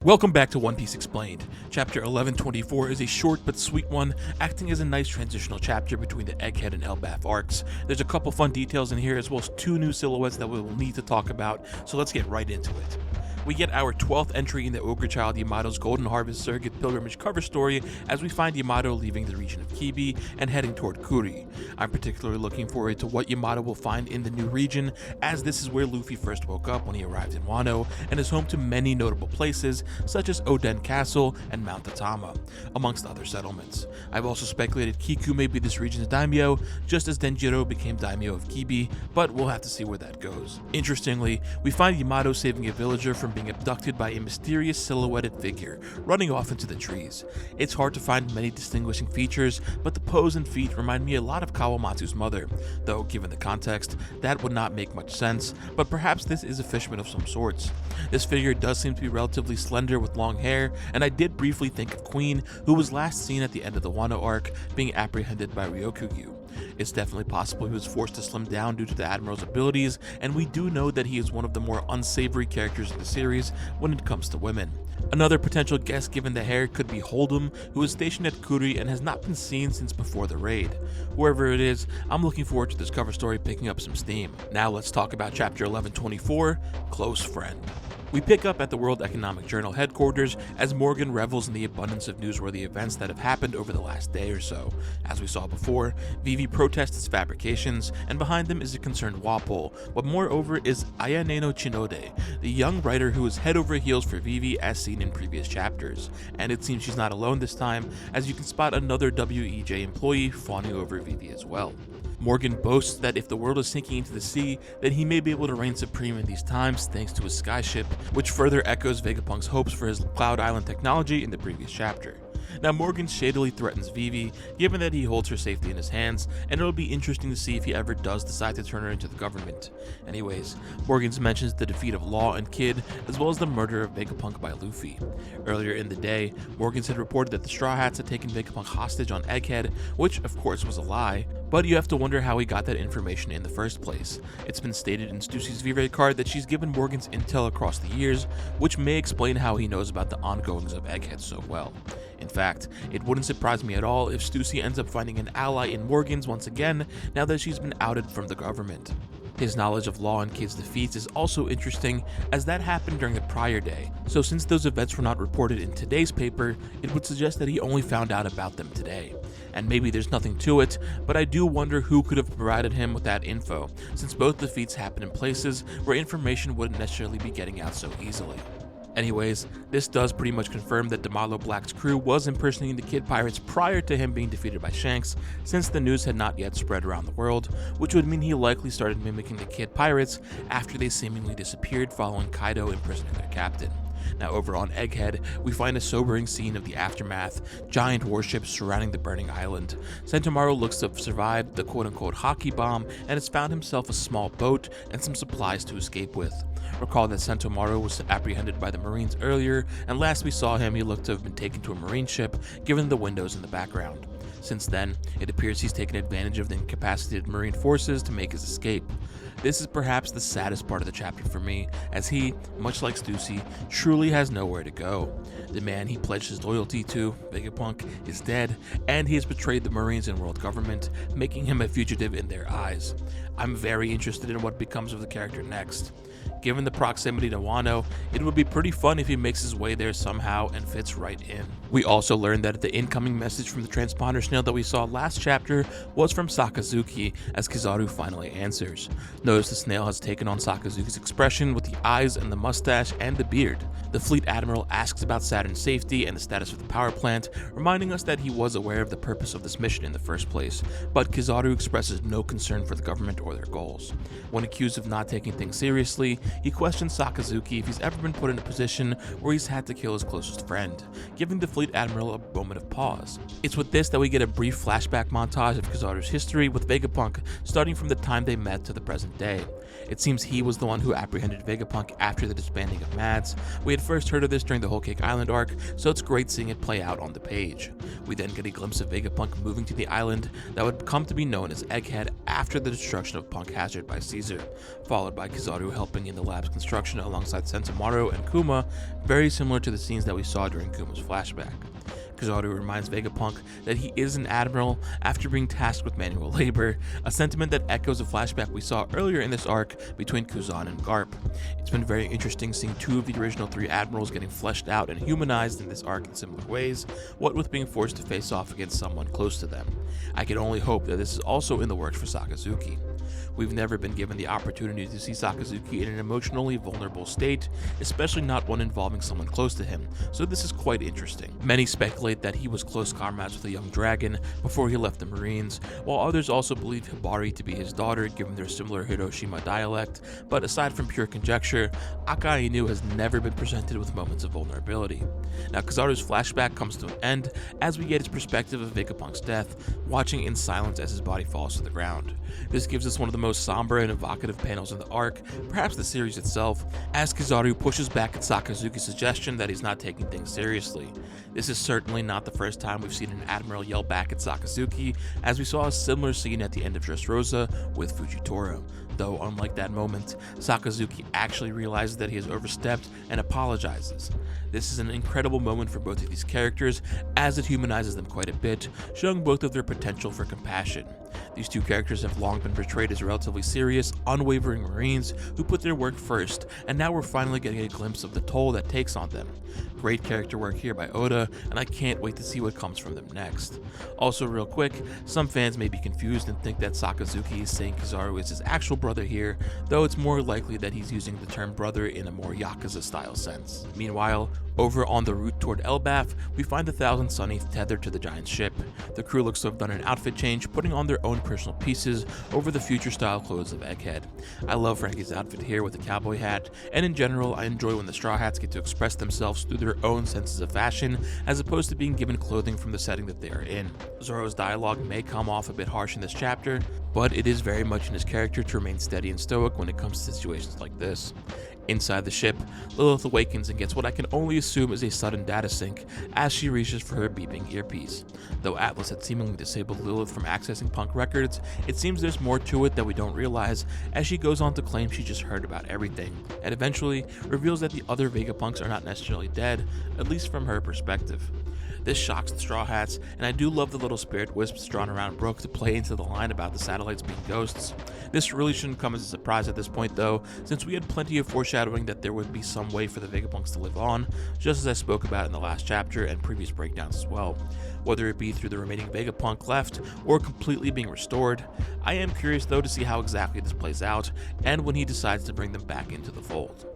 Welcome back to One Piece Explained. Chapter 1124 is a short but sweet one, acting as a nice transitional chapter between the Egghead and Elbaf arcs. There's a couple fun details in here as well as two new silhouettes that we will need to talk about, so let's get right into it. We get our 12th entry in the Ogre Child Yamato's Golden Harvest Surrogate Pilgrimage cover story as we find Yamato leaving the region of Kibi and heading toward Kuri. I'm particularly looking forward to what Yamato will find in the new region, as this is where Luffy first woke up when he arrived in Wano and is home to many notable places such as Oden Castle and Mount Tatama, amongst other settlements. I've also speculated Kiku may be this region's daimyo, just as Denjiro became daimyo of Kibi, but we'll have to see where that goes. Interestingly, we find Yamato saving a villager from being abducted by a mysterious silhouetted figure running off into the trees. It's hard to find many distinguishing features, but the pose and feet remind me a lot of Kawamatsu's mother, though given the context, that would not make much sense, but perhaps this is a fisherman of some sorts. This figure does seem to be relatively slender with long hair, and I did briefly think of Queen, who was last seen at the end of the Wano arc, being apprehended by Ryokugyu. It's definitely possible he was forced to slim down due to the Admiral's abilities, and we do know that he is one of the more unsavory characters in the series when it comes to women. Another potential guess given the hair could be Hold'em, who is stationed at Kuri and has not been seen since before the raid. Whoever it is, I'm looking forward to this cover story picking up some steam. Now let's talk about Chapter 1124, Close Friend. We pick up at the World Economic Journal headquarters as Morgan revels in the abundance of newsworthy events that have happened over the last day or so. As we saw before, Vivi protests its fabrications, and behind them is a concerned Walpole, but moreover is Ayane no Chinode, the young writer who is head over heels for Vivi as seen in previous chapters. And it seems she's not alone this time, as you can spot another WEJ employee fawning over Vivi as well. Morgan boasts that if the world is sinking into the sea, then he may be able to reign supreme in these times thanks to his skyship, which further echoes Vegapunk's hopes for his Cloud Island technology in the previous chapter. Now Morgan shadily threatens Vivi, given that he holds her safety in his hands, and it'll be interesting to see if he ever does decide to turn her into the government. Anyways, Morgan mentions the defeat of Law and Kid, as well as the murder of Vegapunk by Luffy. Earlier in the day, Morgan had reported that the Straw Hats had taken Vegapunk hostage on Egghead, which of course was a lie, but you have to wonder how he got that information in the first place. It's been stated in Stussy's V-Ray card that she's given Morgan's intel across the years, which may explain how he knows about the ongoings of Egghead so well. In fact, it wouldn't surprise me at all if Stussy ends up finding an ally in Morgan's once again, now that she's been outed from the government. His knowledge of Law and Kid's defeats is also interesting, as that happened during the prior day, so since those events were not reported in today's paper, it would suggest that he only found out about them today. And maybe there's nothing to it, but I do wonder who could have provided him with that info, since both defeats happened in places where information wouldn't necessarily be getting out so easily. Anyways, this does pretty much confirm that Damalo Black's crew was impersonating the Kid Pirates prior to him being defeated by Shanks, since the news had not yet spread around the world, which would mean he likely started mimicking the Kid Pirates after they seemingly disappeared following Kaido imprisoning their captain. Now over on Egghead, we find a sobering scene of the aftermath, giant warships surrounding the burning island. Sentomaru looks to have survived the quote-unquote hockey bomb and has found himself a small boat and some supplies to escape with. Recall that Sentomaru was apprehended by the Marines earlier, and last we saw him he looked to have been taken to a Marine ship, given the windows in the background. Since then, it appears he's taken advantage of the incapacitated Marine forces to make his escape. This is perhaps the saddest part of the chapter for me, as he, much like Stussy, truly has nowhere to go. The man he pledged his loyalty to, Vegapunk, is dead, and he has betrayed the Marines and world government, making him a fugitive in their eyes. I'm very interested in what becomes of the character next. Given the proximity to Wano, it would be pretty fun if he makes his way there somehow and fits right in. We also learned that the incoming message from the transponder snail that we saw last chapter was from Sakazuki, as Kizaru finally answers. Notice the snail has taken on Sakazuki's expression with the eyes and the mustache and the beard. The fleet admiral asks about Saturn's safety and the status of the power plant, reminding us that he was aware of the purpose of this mission in the first place, but Kizaru expresses no concern for the government or their goals. When accused of not taking things seriously, he questions Sakazuki if he's ever been put in a position where he's had to kill his closest friend, giving the fleet admiral a moment of pause. It's with this that we get a brief flashback montage of Kizaru's history with Vegapunk, starting from the time they met to the present day. It seems he was the one who apprehended Vegapunk after the disbanding of Mads. We had first heard of this during the Whole Cake Island arc, so it's great seeing it play out on the page. We then get a glimpse of Vegapunk moving to the island that would come to be known as Egghead after the destruction of Punk Hazard by Caesar, followed by Kizaru helping in the lab's construction alongside Sentomaru and Kuma, very similar to the scenes that we saw during Kuma's flashback. Kizaru reminds Vegapunk that he is an admiral after being tasked with manual labor, a sentiment that echoes a flashback we saw earlier in this arc between Kuzan and Garp. It's been very interesting seeing two of the original three admirals getting fleshed out and humanized in this arc in similar ways, what with being forced to face off against someone close to them. I can only hope that this is also in the works for Sakazuki. We've never been given the opportunity to see Sakazuki in an emotionally vulnerable state, especially not one involving someone close to him, so this is quite interesting. Many speculate that he was close comrades with a young dragon before he left the Marines, while others also believe Hibari to be his daughter given their similar Hiroshima dialect, but aside from pure conjecture, Aka Inu has never been presented with moments of vulnerability. Now Kizaru's flashback comes to an end as we get his perspective of Vegapunk's death, watching in silence as his body falls to the ground. This gives us one of the most somber and evocative panels in the arc, perhaps the series itself, as Kizaru pushes back at Sakazuki's suggestion that he's not taking things seriously. This is certainly not the first time we've seen an admiral yell back at Sakazuki, as we saw a similar scene at the end of Dressrosa with Fujitora. Though, unlike that moment, Sakazuki actually realizes that he has overstepped and apologizes. This is an incredible moment for both of these characters, as it humanizes them quite a bit, showing both of their potential for compassion. These two characters have long been portrayed as relatively serious, unwavering Marines who put their work first, and now we're finally getting a glimpse of the toll that takes on them. Great character work here by Oda, and I can't wait to see what comes from them next. Also real quick, some fans may be confused and think that Sakazuki is saying Kizaru is his actual brother here, though it's more likely that he's using the term brother in a more Yakuza style sense. Meanwhile, over on the route toward Elbaf, we find the Thousand Sunnies tethered to the giant ship. The crew looks to have done an outfit change, putting on their own personal pieces over the future style clothes of Egghead. I love Frankie's outfit here with the cowboy hat, and in general I enjoy when the Straw Hats get to express themselves through their own senses of fashion, as opposed to being given clothing from the setting that they are in. Zoro's dialogue may come off a bit harsh in this chapter, but it is very much in his character to remain steady and stoic when it comes to situations like this. Inside the ship, Lilith awakens and gets what I can only assume is a sudden data sync as she reaches for her beeping earpiece. Though Atlas had seemingly disabled Lilith from accessing Punk records, it seems there's more to it that we don't realize, as she goes on to claim she just heard about everything, and eventually reveals that the other Vegapunks are not necessarily dead, at least from her perspective. This shocks the Straw Hats, and I do love the little spirit wisps drawn around Brook to play into the line about the satellites being ghosts. This really shouldn't come as a surprise at this point though, since we had plenty of foreshadowing that there would be some way for the Vegapunks to live on, just as I spoke about in the last chapter and previous breakdowns as well. Whether it be through the remaining Vegapunk left, or completely being restored. I am curious though to see how exactly this plays out, and when he decides to bring them back into the fold.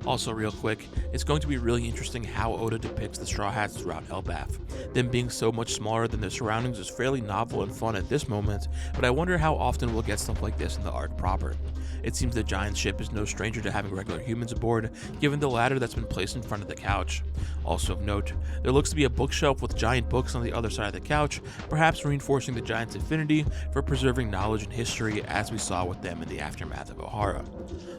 Also real quick, it's going to be really interesting how Oda depicts the Straw Hats throughout Elbaf. Them being so much smaller than their surroundings is fairly novel and fun at this moment, but I wonder how often we'll get stuff like this in the arc proper. It seems the giant ship is no stranger to having regular humans aboard, given the ladder that's been placed in front of the couch. Also of note, there looks to be a bookshelf with giant books on the other side of the couch, perhaps reinforcing the giant's affinity for preserving knowledge and history as we saw with them in the aftermath of Ohara.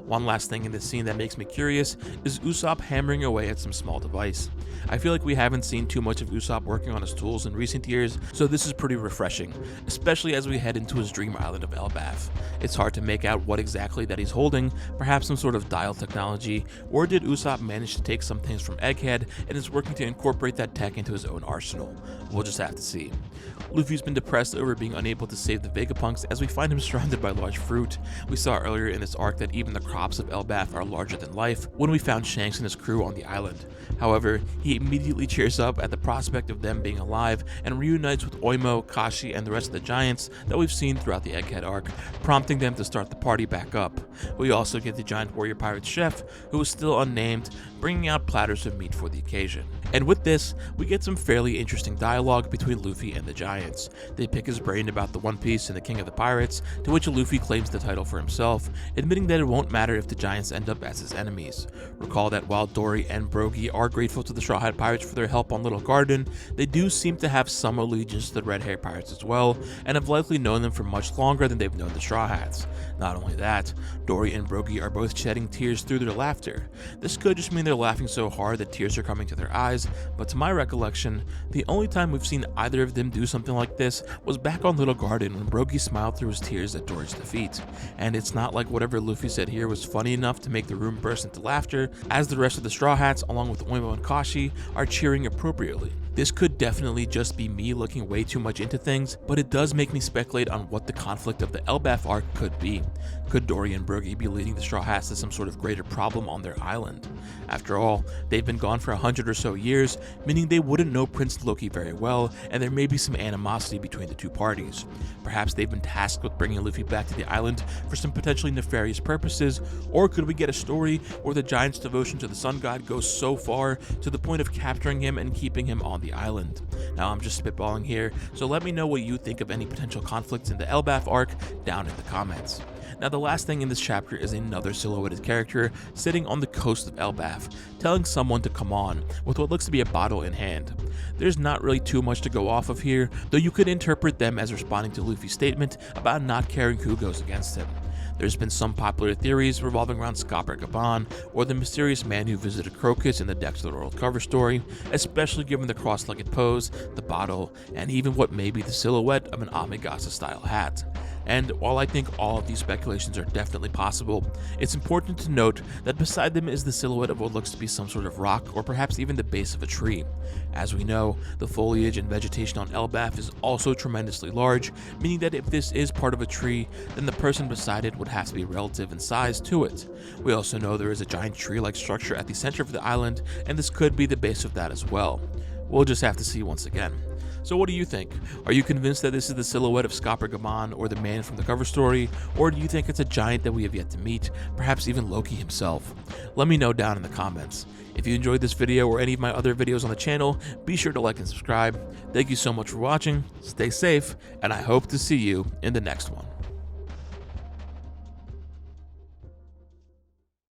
One last thing in this scene that makes me curious is Usopp hammering away at some small device. I feel like we haven't seen too much of Usopp working on his tools in recent years, so this is pretty refreshing, especially as we head into his dream island of Elbaf. It's hard to make out what exactly that he's holding, perhaps some sort of dial technology, or did Usopp manage to take some things from Egghead and is working to incorporate that tech into his own arsenal? We'll just have to see. Luffy's been depressed over being unable to save the Vegapunks as we find him surrounded by large fruit. We saw earlier in this arc that even the crops of Elbaf are larger than life when we found Shanks and his crew on the island. However, he immediately cheers up at the prospect of them being alive and reunites with Oimo, Kashi, and the rest of the giants that we've seen throughout the Egghead arc, prompting them to start the party back up. We also get the giant warrior pirate chef, who is still unnamed, bringing out platters of meat for the occasion. And with this, we get some fairly interesting dialogue between Luffy and the Giants. They pick his brain about the One Piece and the King of the Pirates, to which Luffy claims the title for himself, admitting that it won't matter if the Giants end up as his enemies. Recall that while Dory and Brogy are grateful to the Straw Hat Pirates for their help on Little Garden, they do seem to have some allegiance to the Red Hair Pirates as well, and have likely known them for much longer than they've known the Straw Hats. Not only that, Dory and Brogy are both shedding tears through their laughter. This could just mean they're laughing so hard that tears are coming to their eyes, but to my recollection, the only time we've seen either of them do something like this was back on Little Garden when Brogy smiled through his tears at Dory's defeat. And it's not like whatever Luffy said here was funny enough to make the room burst into laughter, as the rest of the Straw Hats, along with Oimo and Kashi, are cheering appropriately. This could definitely just be me looking way too much into things, but it does make me speculate on what the conflict of the Elbaf arc could be. Could Dory and Brogy be leading the Straw Hats to some sort of greater problem on their island? After all, they've been gone for 100 or so years, meaning they wouldn't know Prince Loki very well, and there may be some animosity between the two parties. Perhaps they've been tasked with bringing Luffy back to the island for some potentially nefarious purposes, or could we get a story where the Giant's devotion to the Sun God goes so far to the point of capturing him and keeping him on the island? Now I'm just spitballing here, so let me know what you think of any potential conflicts in the Elbaf arc down in the comments. Now the last thing in this chapter is another silhouetted character sitting on the coast of Elbaf, telling someone to come on, with what looks to be a bottle in hand. There's not really too much to go off of here, though you could interpret them as responding to Luffy's statement about not caring who goes against him. There's been some popular theories revolving around Scopper Gaban, or the mysterious man who visited Crocus in the Decks of the World cover story, especially given the cross-legged pose, the bottle, and even what may be the silhouette of an Amigasa-style hat. And while I think all of these speculations are definitely possible, it's important to note that beside them is the silhouette of what looks to be some sort of rock, or perhaps even the base of a tree. As we know, the foliage and vegetation on Elbaf is also tremendously large, meaning that if this is part of a tree, then the person beside it would have to be relative in size to it. We also know there is a giant tree-like structure at the center of the island, and this could be the base of that as well. We'll just have to see once again. So what do you think? Are you convinced that this is the silhouette of Scopper Gaban or the man from the cover story, or do you think it's a giant that we have yet to meet, perhaps even Loki himself? Let me know down in the comments. If you enjoyed this video or any of my other videos on the channel, be sure to like and subscribe. Thank you so much for watching, stay safe, and I hope to see you in the next one.